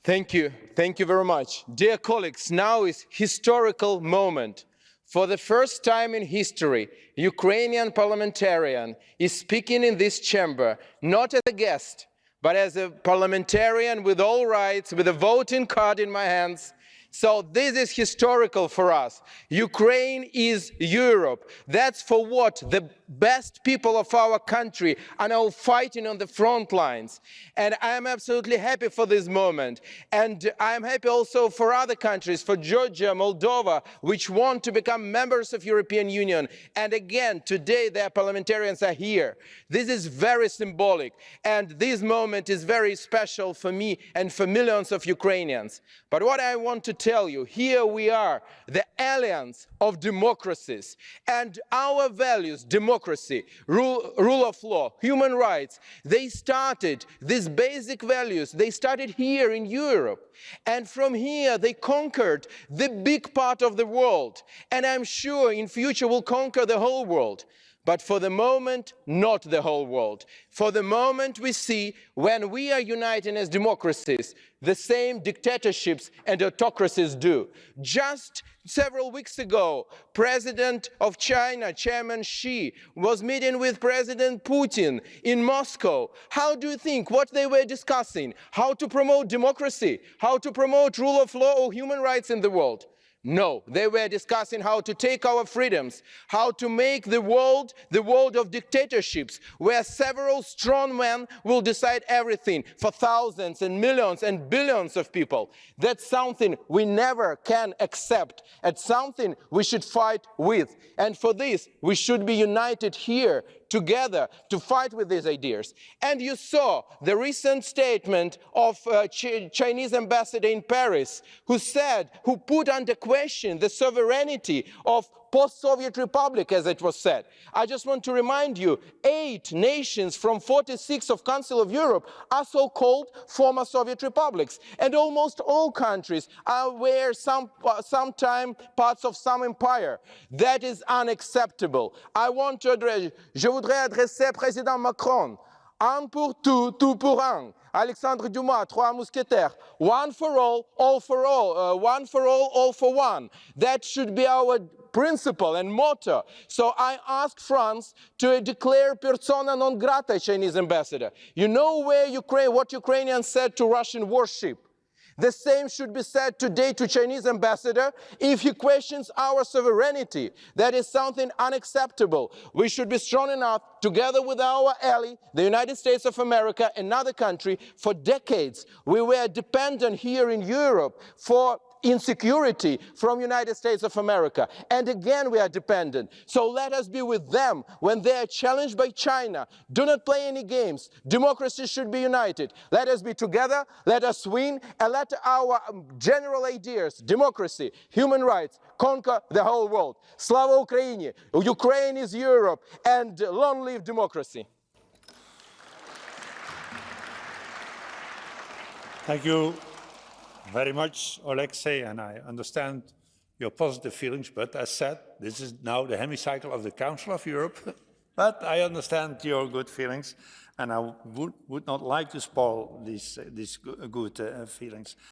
Thank you. Thank you very much. Dear colleagues, now is historical moment. For the first time in history, Ukrainian parliamentarian is speaking in this chamber, not as a guest, but as a parliamentarian with all rights, with a voting card in my hands. So this is historical for us. Ukraine is Europe. That's for what the best people of our country are now fighting on the front lines. And I am absolutely happy for this moment. And I am happy also for other countries, for Georgia, Moldova, which want to become members of the European Union. And again, today their parliamentarians are here. This is very symbolic. And this moment is very special for me and for millions of Ukrainians. But what I want to tell you, here we are, the alliance of democracies, and our values, democracy, rule of law, human rights, they started, these basic values, they started here in Europe. And from here, they conquered the big part of the world. And I'm sure in future will conquer the whole world. But for the moment, not the whole world. For the moment, we see when we are uniting as democracies, the same dictatorships and autocracies do. Just several weeks ago, President of China, Chairman Xi, was meeting with President Putin in Moscow. How do you think what they were discussing? How to promote democracy? How to promote rule of law or human rights in the world? No, they were discussing how to take our freedoms, how to make the world of dictatorships, where several strong men will decide everything for thousands and millions and billions of people. That's something we never can accept. It's something we should fight with. And for this, we should be united here together to fight with these ideas. And you saw the recent statement of Chinese ambassador in Paris, who put under question the sovereignty of post-Soviet republic, as it was said. I just want to remind you, 8 nations from 46 of Council of Europe are so-called former Soviet republics. And almost all countries were sometime parts of some empire. That is unacceptable. I want to address, je voudrais adresser President Macron. Un pour tout, tout pour un. Alexandre Dumas, Trois Mousquetaires. One for all for all. One for all for one. That should be our principle and motto. So I ask France to declare persona non grata Chinese ambassador. You know what Ukrainians said to Russian warship? The same should be said today to Chinese ambassador if he questions our sovereignty. That is something unacceptable. We should be strong enough, together with our ally, the United States of America, another country. For decades, we were dependent here in Europe for insecurity from United States of America. And again, we are dependent. So let us be with them when they are challenged by China. Do not play any games. Democracy should be united. Let us be together, let us win, and let our general ideas, democracy, human rights, conquer the whole world. Slava Ukraini! Ukraine is Europe, and long live democracy. Thank you very much, Alexei, and I understand your positive feelings, but as said, this is now the hemicycle of the Council of Europe. But I understand your good feelings, and I would not like to spoil these good feelings.